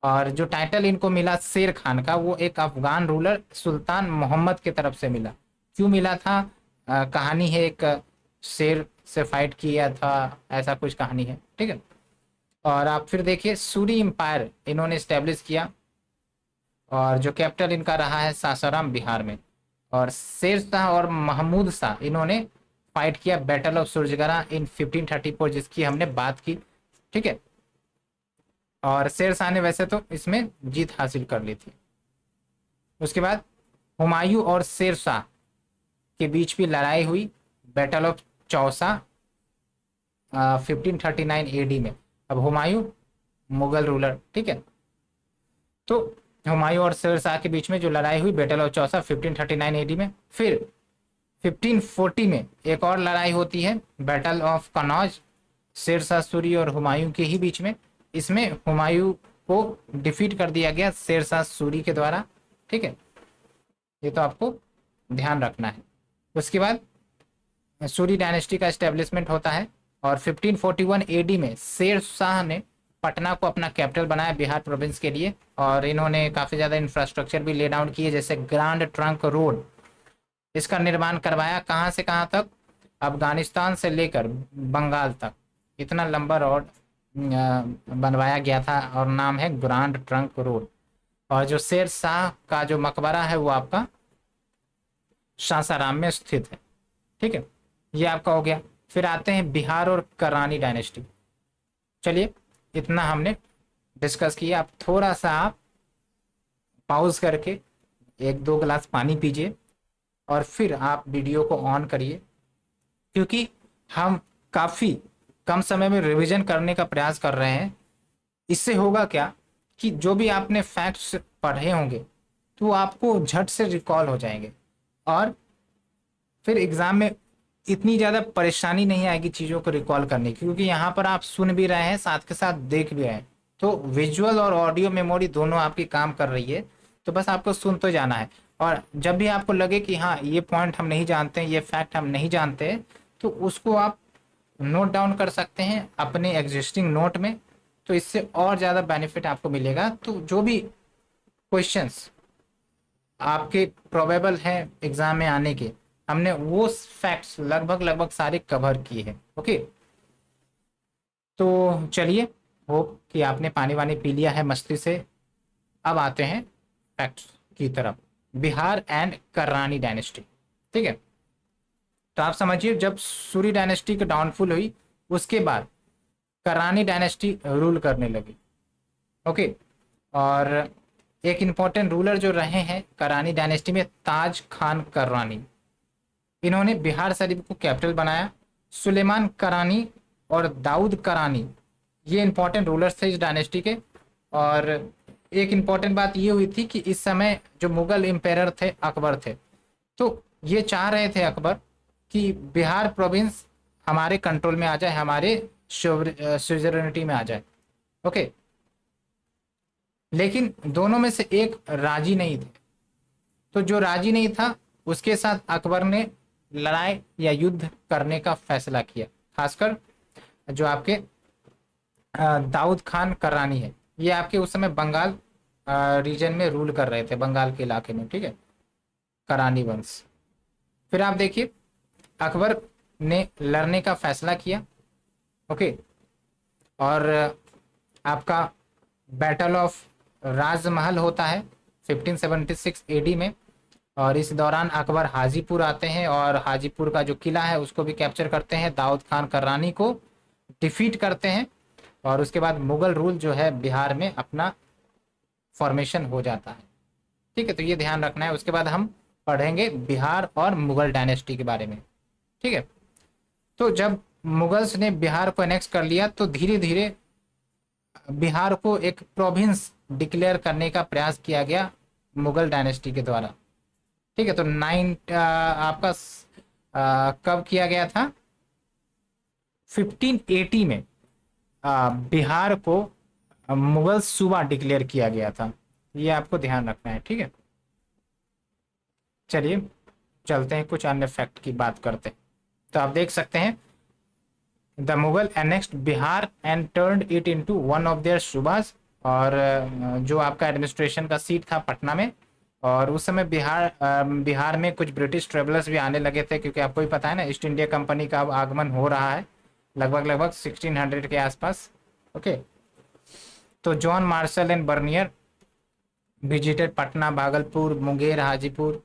और जो टाइटल इनको मिला शेर खान का, वो एक अफगान रूलर सुल्तान मोहम्मद की तरफ से मिला। क्यों मिला था? कहानी है, एक शेर से फाइट किया था, ऐसा कुछ कहानी है, ठीक है। और आप फिर देखिए सूरी एम्पायर इन्होंने स्टेब्लिश किया, और जो कैपिटल इनका रहा है सासाराम बिहार में। और शेर शाह और महमूद शाह इन्होंने फाइट किया बैटल ऑफ सुरजगरा इन 1534, जिसकी हमने बात की, ठीक है। और शेर शाह ने वैसे तो इसमें जीत हासिल कर ली थी। उसके बाद हुमायूं और शेर शाह के बीच भी लड़ाई हुई, बैटल ऑफ चौसा 1539 एडी में। अब हुमायूं मुगल रूलर, ठीक है। तो हुमायूं और शेर शाह के बीच में जो लड़ाई हुई बैटल ऑफ चौसा 1539 एडी में। फिर 1540 में एक और लड़ाई होती है बैटल ऑफ कनौज, शेर शाह सूरी और हुमायूं के ही बीच में। इसमें हुमायूं को डिफीट कर दिया गया शेर शाह सूरी के द्वारा, ठीक है। ये तो आपको ध्यान रखना है। उसके बाद सूरी डायनेस्टी का एस्टेब्लिशमेंट होता है, और 1541 एडी में शेर शाह ने पटना को अपना कैपिटल बनाया बिहार प्रोविंस के लिए। और इन्होंने काफ़ी ज़्यादा इंफ्रास्ट्रक्चर भी ले डाउन किए, जैसे ग्रांड ट्रंक रोड, इसका निर्माण करवाया। कहाँ से कहाँ तक? अफगानिस्तान से लेकर बंगाल तक, इतना लंबा रोड बनवाया गया था, और नाम है ग्रांड ट्रंक रोड। और जो शेर शाह का जो मकबरा है वो आपका सासाराम में स्थित है, ठीक है। ये आपका हो गया। फिर आते हैं बिहार और कररानी डायनेस्टी। चलिए, इतना हमने डिस्कस किया। अब थोड़ा सा आप पॉज करके 1-2 गिलास पानी पीजिए, और फिर आप वीडियो को ऑन करिए, क्योंकि हम काफ़ी कम समय में रिवीजन करने का प्रयास कर रहे हैं। इससे होगा क्या कि जो भी आपने फैक्ट्स पढ़े होंगे तो आपको झट से रिकॉल हो जाएंगे, और फिर एग्ज़ाम में इतनी ज़्यादा परेशानी नहीं आएगी चीज़ों को रिकॉल करने की, क्योंकि यहाँ पर आप सुन भी रहे हैं, साथ के साथ देख भी रहे हैं। तो विजुअल और ऑडियो मेमोरी दोनों आपकी काम कर रही है, तो बस आपको सुन तो जाना है। और जब भी आपको लगे कि हाँ ये पॉइंट हम नहीं जानते हैं, ये फैक्ट हम नहीं जानते हैं, तो उसको आप नोट डाउन कर सकते हैं अपने एग्जिस्टिंग नोट में, तो इससे और ज़्यादा बेनिफिट आपको मिलेगा। तो जो भी क्वेश्चंस आपके प्रोबेबल हैं एग्जाम में आने के, हमने वो फैक्ट्स लगभग सारे कवर किए हैं, ओके। तो चलिए, होप कि आपने पानी वानी पी लिया है मस्ती से। अब आते हैं फैक्ट्स की तरफ, बिहार एंड कररानी डायनेस्टी, ठीक है। तो आप समझिए, जब सूरी डायनेस्टी की डाउनफॉल हुई, उसके बाद कररानी डायनेस्टी रूल करने लगी, ओके। और एक इम्पॉर्टेंट रूलर जो रहे हैं कररानी डायनेस्टी में, ताज खान कररानी, इन्होंने बिहार शरीफ को कैपिटल बनाया। सुलेमान करानी और दाऊद करानी, ये इंपॉर्टेंट रूलर्स थे इस डायनेस्टी के। और एक इम्पॉर्टेंट बात ये हुई थी कि इस समय जो मुगल एम्पायर थे अकबर थे, तो ये चाह रहे थे अकबर कि बिहार प्रोविंस हमारे कंट्रोल में आ जाए, हमारे सुजरेनिटी में आ जाए, ओके। लेकिन दोनों में से एक राजी नहीं थे, तो जो राजी नहीं था उसके साथ अकबर ने लड़ाई या युद्ध करने का फैसला किया। खासकर जो आपके दाऊद खान कररानी है, ये आपके उस समय बंगाल रीजन में रूल कर रहे थे, बंगाल के इलाके में, ठीक है, करानी वंश। फिर आप देखिए, अकबर ने लड़ने का फैसला किया, ओके। और आपका बैटल ऑफ राजमहल होता है 1576 एडी में, और इस दौरान अकबर हाजीपुर आते हैं, और हाजीपुर का जो किला है उसको भी कैप्चर करते हैं, दाऊद खान कररानी को डिफीट करते हैं, और उसके बाद मुगल रूल जो है बिहार में अपना फॉर्मेशन हो जाता है, ठीक है। तो ये ध्यान रखना है। उसके बाद हम पढ़ेंगे बिहार और मुगल डायनेस्टी के बारे में, ठीक है। तो जब मुगल्स ने बिहार को एनेक्स कर लिया, तो धीरे धीरे बिहार को एक प्रोविंस डिक्लेयर करने का प्रयास किया गया मुगल डायनेस्टी के द्वारा, ठीक है। तो आपका कब किया गया था? 1580 में बिहार को मुगल सूबा डिक्लेयर किया गया था। ये आपको ध्यान रखना है, ठीक है। चलिए चलते हैं, कुछ अन्य फैक्ट की बात करते हैं। तो आप देख सकते हैं, the Mughal annexed Bihar and turned it into one of their subahs. और जो आपका एडमिनिस्ट्रेशन का सीट था पटना में, और उस समय बिहार में कुछ ब्रिटिश ट्रेवलर्स भी आने लगे थे, क्योंकि आपको ही पता है ना, ईस्ट इंडिया कंपनी का अब आगमन हो रहा है लगभग 1600 के आसपास। ओके। तो John Marshall and Bernier visited Patna, Bhagalpur, Munger, Hajipur.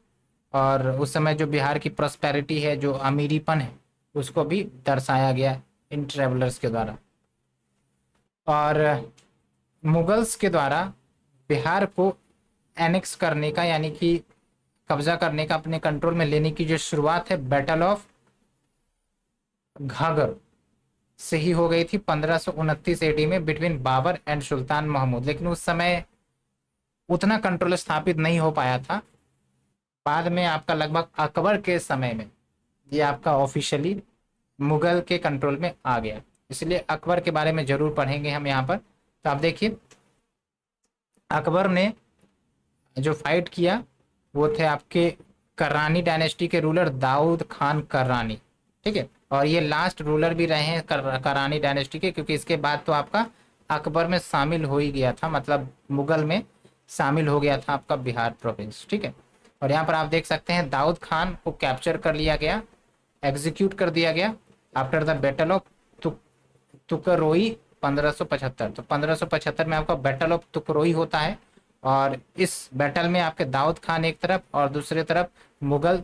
और उस समय जो बिहार की प्रॉस्पेरिटी है, जो अमीरीपन है, उसको भी दर्शाया गया इन ट्रेवलर्स के द्वारा। और मुगल्स के द्वारा बिहार को एनेक्स करने का, यानी कि कब्जा करने का, अपने कंट्रोल में लेने की जो शुरुआत है, बैटल ऑफ घाघर से ही हो गई थी 1529 एडी में, between Babar and sultan Mahmood. लेकिन उस समय उतना कंट्रोल स्थापित नहीं हो पाया था। बाद में आपका लगभग अकबर के समय में ये आपका ऑफिशियली मुगल के कंट्रोल में आ गया। इसलिए अकबर के बारे में जरूर पढ़ेंगे हम यहाँ पर। तो आप देखिए, अकबर ने जो फाइट किया वो थे आपके कर्रानी डायनेस्टी के रूलर दाऊद खान कर्रानी, ठीक है। और ये लास्ट रूलर भी रहे हैं कर्रानी डायनेस्टी के, क्योंकि इसके बाद तो आपका अकबर में शामिल हो ही गया था, मतलब मुगल में शामिल हो गया था आपका बिहार प्रोविंस, ठीक है। और यहाँ पर आप देख सकते हैं, दाऊद खान को कैप्चर कर लिया गया, एग्जीक्यूट कर दिया गया आफ्टर द बैटल ऑफ तुकरोई 1575। तो 1575 में आपका बैटल ऑफ तुकरोई होता है। और इस बैटल में आपके दाऊद खान एक तरफ और दूसरे तरफ मुगल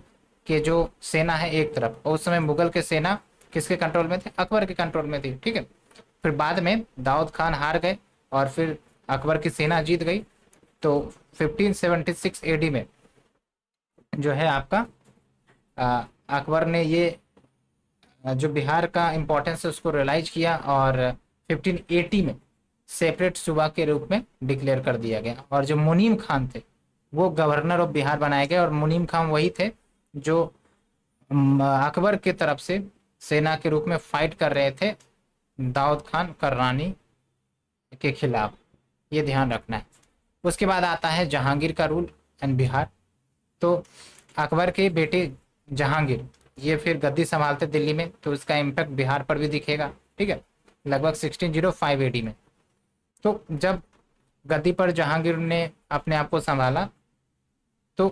के जो सेना है एक तरफ। और उस समय मुगल के सेना किसके कंट्रोल में थे? अकबर के कंट्रोल में थी, ठीक है। फिर बाद में दाऊद खान हार गए और फिर अकबर की सेना जीत गई। तो 1576 एडी में जो है आपका अकबर ने ये जो बिहार का इंपॉर्टेंस है उसको रियलाइज किया, और 1580 में सेपरेट सूबा के रूप में डिक्लेयर कर दिया गया। और जो मुनीम खान थे वो गवर्नर ऑफ बिहार बनाए गए। और मुनीम खान वही थे जो अकबर के तरफ से सेना के रूप में फाइट कर रहे थे दाऊद खान कर्रानी के खिलाफ। ये ध्यान रखना है। उसके बाद आता है जहांगीर का रूल एंड बिहार। तो अकबर के बेटे जहांगीर ये फिर गद्दी संभालते दिल्ली में, तो उसका इम्पैक्ट बिहार पर भी दिखेगा, ठीक है, लगभग 1605 एडी में। तो जब गद्दी पर जहांगीर ने अपने आप को संभाला, तो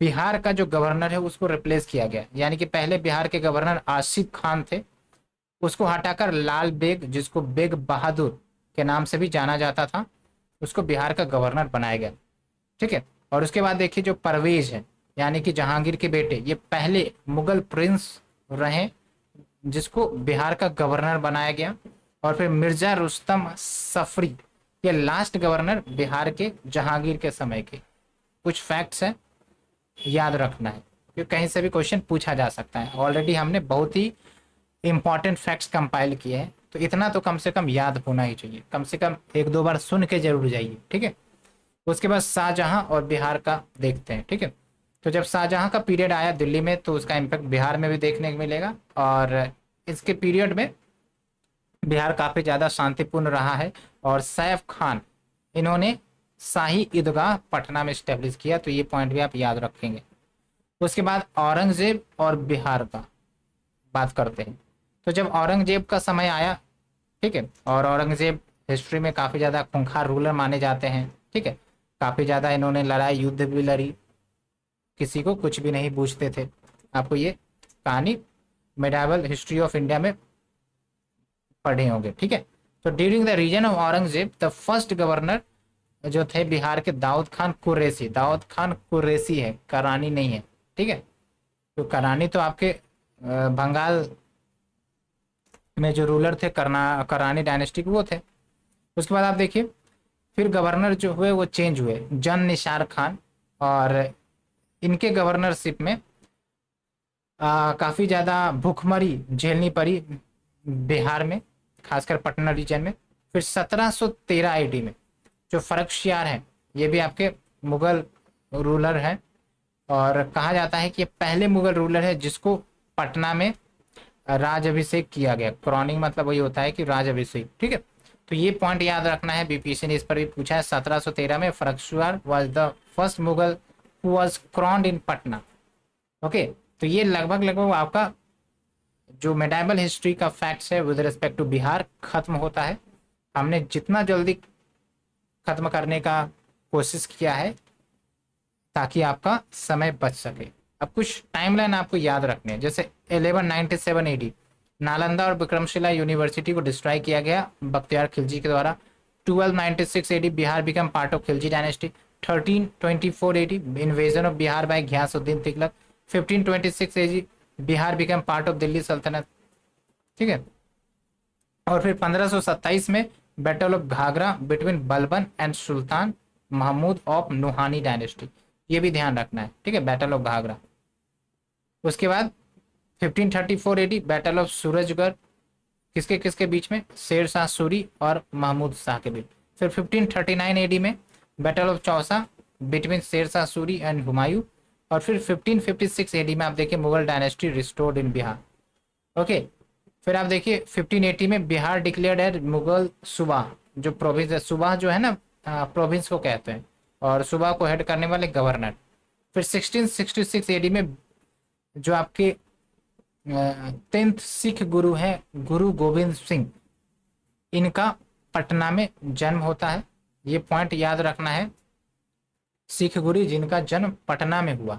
बिहार का जो गवर्नर है उसको रिप्लेस किया गया। यानी कि पहले बिहार के गवर्नर आसिफ खान थे, उसको हटाकर लाल बेग, जिसको बेग बहादुर के नाम से भी जाना जाता था, उसको बिहार का गवर्नर बनाया गया, ठीक है। और उसके बाद देखिए, जो परवेज है यानी कि जहांगीर के बेटे, ये पहले मुगल प्रिंस रहे जिसको बिहार का गवर्नर बनाया गया। और फिर मिर्जा रुस्तम सफरी, ये लास्ट गवर्नर बिहार के जहांगीर के समय के। कुछ फैक्ट्स हैं, याद रखना है, क्योंकि कहीं से भी क्वेश्चन पूछा जा सकता है। ऑलरेडी हमने बहुत ही इंपॉर्टेंट फैक्ट्स कंपाइल किए हैं, तो इतना तो कम से कम याद होना ही चाहिए, कम से कम एक दो बार सुन के जरूर जाइए, ठीक है। उसके बाद शाहजहां और बिहार का देखते हैं, ठीक है। तो जब शाहजहां का पीरियड आया दिल्ली में, तो उसका इम्पैक्ट बिहार में भी देखने को मिलेगा। और इसके पीरियड में बिहार काफ़ी ज़्यादा शांतिपूर्ण रहा है। और सैफ खान, इन्होंने शाही ईदगाह पटना में स्टेब्लिश किया, तो ये पॉइंट भी आप याद रखेंगे। उसके बाद औरंगजेब और बिहार का बात करते हैं। तो जब औरंगजेब का समय आया, ठीक है, और औरंगजेब हिस्ट्री में काफ़ी ज़्यादा खूंखार रूलर माने जाते हैं, ठीक है। काफ़ी ज़्यादा इन्होंने लड़ाई युद्ध भी लड़ी, किसी को कुछ भी नहीं पूछते थे। आपको ये कहानी मेडावल हिस्ट्री ऑफ इंडिया में पढ़े होंगे, ठीक है। तो during the reign of Aurangzeb, the first governor जो थे बिहार के दाऊद खान कुरैशी। दाऊद खान कुरैशी है, करानी नहीं है, ठीक है। तो करानी तो आपके बंगाल में जो रूलर थे करानी डायनेस्टी के, वो थे। उसके बाद आप देखिए, फिर गवर्नर जो हुए वो चेंज हुए, जन निसार खान। और इनके गवर्नरशिप में काफ़ी ज़्यादा भूखमरी झेलनी पड़ी बिहार में, खासकर पटना रीजन में। फिर 1713 एडी में जो फर्रुखसियार हैं, ये भी आपके मुगल रूलर हैं, और कहा जाता है कि ये पहले मुगल रूलर है जिसको पटना में राज अभिषेक किया गया। क्रॉनिंग मतलब वही होता है कि राज अभिषेक, ठीक है। तो ये पॉइंट याद रखना है, बीपीएससी ने इस पर भी पूछा है। 1713 में Farrukhabad was the first Mughal who was crowned in Patna. Okay, तो ये लगभग लगभग आपका जो मेडाइवल हिस्ट्री का फैक्ट्स है विद रिस्पेक्ट टू बिहार खत्म होता है। हमने जितना जल्दी खत्म करने का कोशिश किया है ताकि आपका समय बच सके। अब कुछ टाइमलाइन आपको याद रखने हैं, जैसे 1197 एडी नालंदा और विक्रमशिला यूनिवर्सिटी को डिस्ट्रॉय किया गया बख्तियार खिलजी के द्वारा। 1296 AD Bihar became part of Khilji dynasty. 1324 AD invasion of Bihar by Ghiyasuddin Tughlaq. 1526 AD Bihar became part of Delhi Sultanat, ठीक है। और फिर 1527 में battle of Ghaghra between Balban and sultan Mahmud of Nuhani dynasty, ये भी ध्यान रखना है, ठीक है, बैटल ऑफ घाघरा। उसके बाद 1534 एडी बैटल ऑफ सूरजगढ़, किसके किसके बीच में, शेर शाह सूरी और महमूद शाह के बीच। फिर 1539 एडी में battle of Chausa between Sher Shah Suri and Humayun. और फिर 1556 एडी में आप देखिए मुगल डायनेस्टी रिस्टोर्ड इन बिहार। ओके, फिर आप देखिए 1580 में बिहार डिक्लेयर्ड एज मुगल सूबा, जो प्रोविंस है, सूबा जो है ना प्रोविंस को कहते हैं, और सूबा को हेड करने वाले गवर्नर। फिर 1666 एडी में जो आपके 10th सिख गुरु हैं गुरु गोविंद सिंह, इनका पटना में जन्म होता है। ये पॉइंट याद रखना है, सिख गुरु जिनका जन्म पटना में हुआ।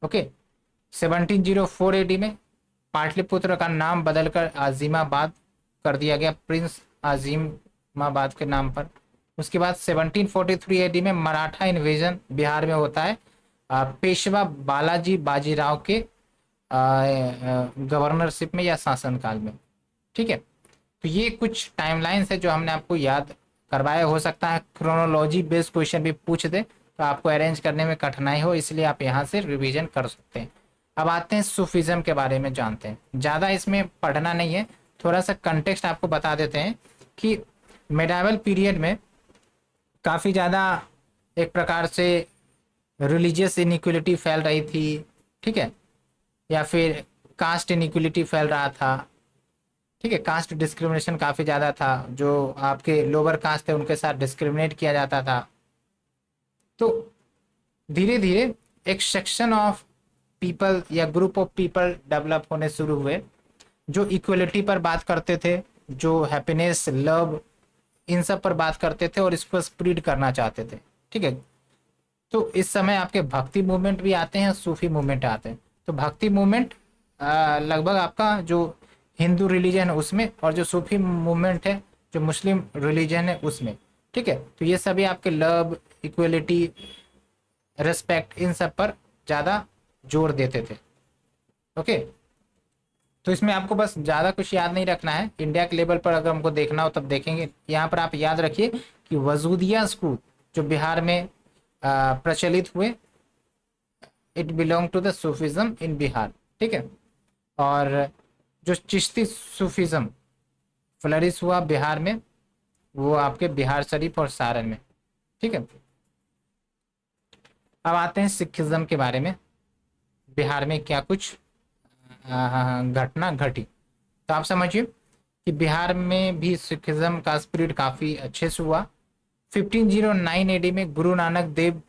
ओके, 1704 एडी में पाटलिपुत्र का नाम बदलकर आजिमाबाद कर दिया गया, प्रिंस आजिमाबाद के नाम पर। उसके बाद 1743 एडी में मराठा इन्वेजन बिहार में होता है पेशवा बालाजी बाजीराव के गवर्नरशिप में या शासनकाल में, ठीक है। तो ये कुछ टाइमलाइंस है जो हमने आपको याद करवाया। हो सकता है क्रोनोलॉजी बेस्ड क्वेश्चन भी पूछ दे तो आपको अरेंज करने में कठिनाई हो, इसलिए आप यहाँ से रिवीजन कर सकते हैं। अब आते हैं सूफिज्म के बारे में जानते हैं। ज़्यादा इसमें पढ़ना नहीं है, थोड़ा सा कंटेक्स्ट आपको बता देते हैं कि मेडाइवल पीरियड में काफ़ी ज़्यादा एक प्रकार से रिलीजियस इनइक्वलिटी फैल रही थी, ठीक है, या फिर कास्ट इनइक्वलिटी फैल रहा था, ठीक है। कास्ट डिस्क्रिमिनेशन काफ़ी ज़्यादा था, जो आपके लोअर कास्ट थे उनके साथ डिस्क्रिमिनेट किया जाता था। तो धीरे धीरे एक सेक्शन ऑफ पीपल या ग्रुप ऑफ पीपल डेवलप होने शुरू हुए जो इक्वलिटी पर बात करते थे, जो हैप्पीनेस, लव, इन सब पर बात करते थे और इसको स्प्रेड करना चाहते थे, ठीक है। तो इस समय आपके भक्ति मूवमेंट भी आते हैं, सूफी मूवमेंट आते हैं। तो भक्ति मूवमेंट लगभग आपका जो हिंदू रिलीजन है उसमें, और जो सूफी मूवमेंट है जो मुस्लिम रिलीजन है उसमें, ठीक है। तो ये सभी आपके लव, इक्वलिटी, रेस्पेक्ट, इन सब पर ज़्यादा जोर देते थे। ओके, तो इसमें आपको बस ज़्यादा कुछ याद नहीं रखना है। इंडिया के लेवल पर अगर हमको देखना हो तब देखेंगे। यहाँ पर आप याद रखिए कि वजूदिया स्कूल जो बिहार में प्रचलित हुए, it belong to the Sufism in Bihar, ठीक है। और जो चिश्ती सूफिज्म फ्लरिश हुआ बिहार में, वो आपके बिहार शरीफ और सारण में, ठीक है। अब आते हैं सिखिज्म के बारे में। बिहार में क्या कुछ घटना घटी, तो आप समझिए कि बिहार में भी सिखिज्म का स्पिरिट काफ़ी अच्छे से हुआ। 1509 एडी में गुरु नानक देव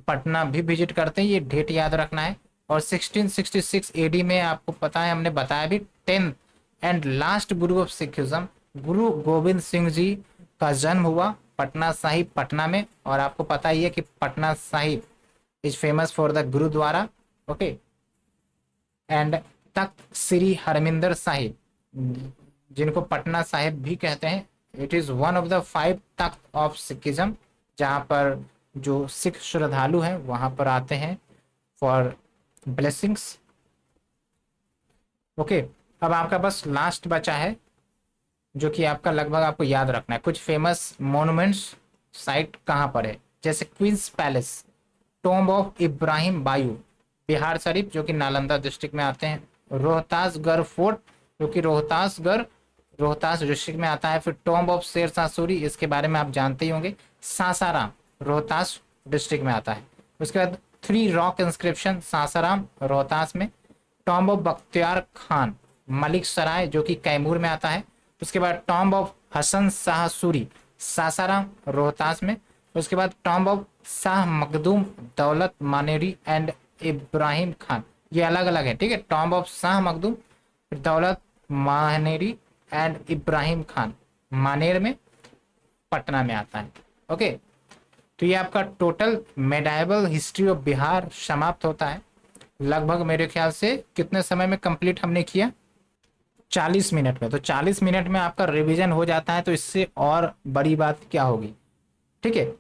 पटना भी विजिट करते हैं, ये डेट याद रखना है। और 1666 एडी में आपको पता है, हमने बताया भी, 10th and last Guru of Sikhism गुरु गोविंद सिंह जी का जन्म हुआ पटना साहिब, पटना में। और आपको पता ही है कि Patna Sahib is famous for the gurdwara, okay. And Takht Shri Harmandir Sahib, जिनको पटना साहिब भी कहते हैं, it is one of the 5 Takht of Sikhism, जहाँ पर जो सिख श्रद्धालु हैं वहाँ पर आते हैं फॉर ब्लेसिंग्स। ओके, अब आपका बस लास्ट बचा है जो कि आपका लगभग आपको याद रखना है। कुछ फेमस मोनूमेंट्स साइट कहाँ पर है, जैसे Queen's palace, tomb of Ibrahim Baya Bihar Sharif जो कि नालंदा डिस्ट्रिक्ट में आते हैं, रोहतासगढ़ फोर्ट जो कि रोहतास डिस्ट्रिक्ट में आता है। फिर टॉम्ब ऑफ शेर शाह सूरी, इसके बारे में आप जानते ही होंगे, सासाराम रोहतास डिस्ट्रिक्ट में आता है। उसके बाद 3 रॉक इंस्क्रिप्शन सासाराम रोहतास में, टॉम्ब ऑफ बख्तियार खान मलिक सराय जो कि कैमूर में आता है, उसके बाद टॉम्ब ऑफ हसन शाह सूरी सासाराम रोहतास में, उसके बाद टॉम्ब ऑफ शाह मखदूम दौलत मानेरी एंड इब्राहिम खान, ये अलग अलग है, ठीक है। टॉम्ब ऑफ शाह मखदूम दौलत मानेरी एंड इब्राहिम खान मानेर में पटना में आता है। ओके, तो ये आपका total medieval history of Bihar समाप्त होता है। लगभग मेरे ख्याल से कितने समय में कंप्लीट हमने किया, 40 मिनट में। तो 40 मिनट में आपका रिवीजन हो जाता है, तो इससे और बड़ी बात क्या होगी, ठीक है।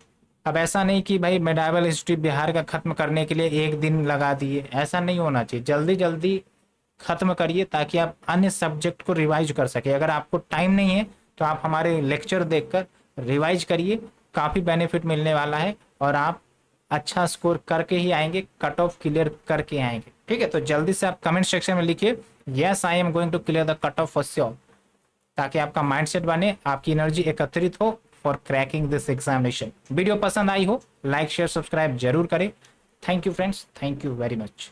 अब ऐसा नहीं कि भाई मेडाइवल हिस्ट्री बिहार का खत्म करने के लिए एक दिन लगा दिए, ऐसा नहीं होना चाहिए। जल्दी जल्दी खत्म करिए ताकि आप अन्य सब्जेक्ट को रिवाइज कर सके। अगर आपको टाइम नहीं है तो आप हमारे लेक्चर देखकर रिवाइज करिए, काफ़ी बेनिफिट मिलने वाला है और आप अच्छा स्कोर करके ही आएंगे, कट ऑफ क्लियर करके आएंगे, ठीक है। तो जल्दी से आप कमेंट सेक्शन में लिखिए yes I am going to clear the cut off for sure, ताकि आपका माइंडसेट बने, आपकी एनर्जी एकत्रित हो for cracking this examination. Video पसंद आई हो लाइक शेयर सब्सक्राइब जरूर करें। Thank you friends, thank you very much.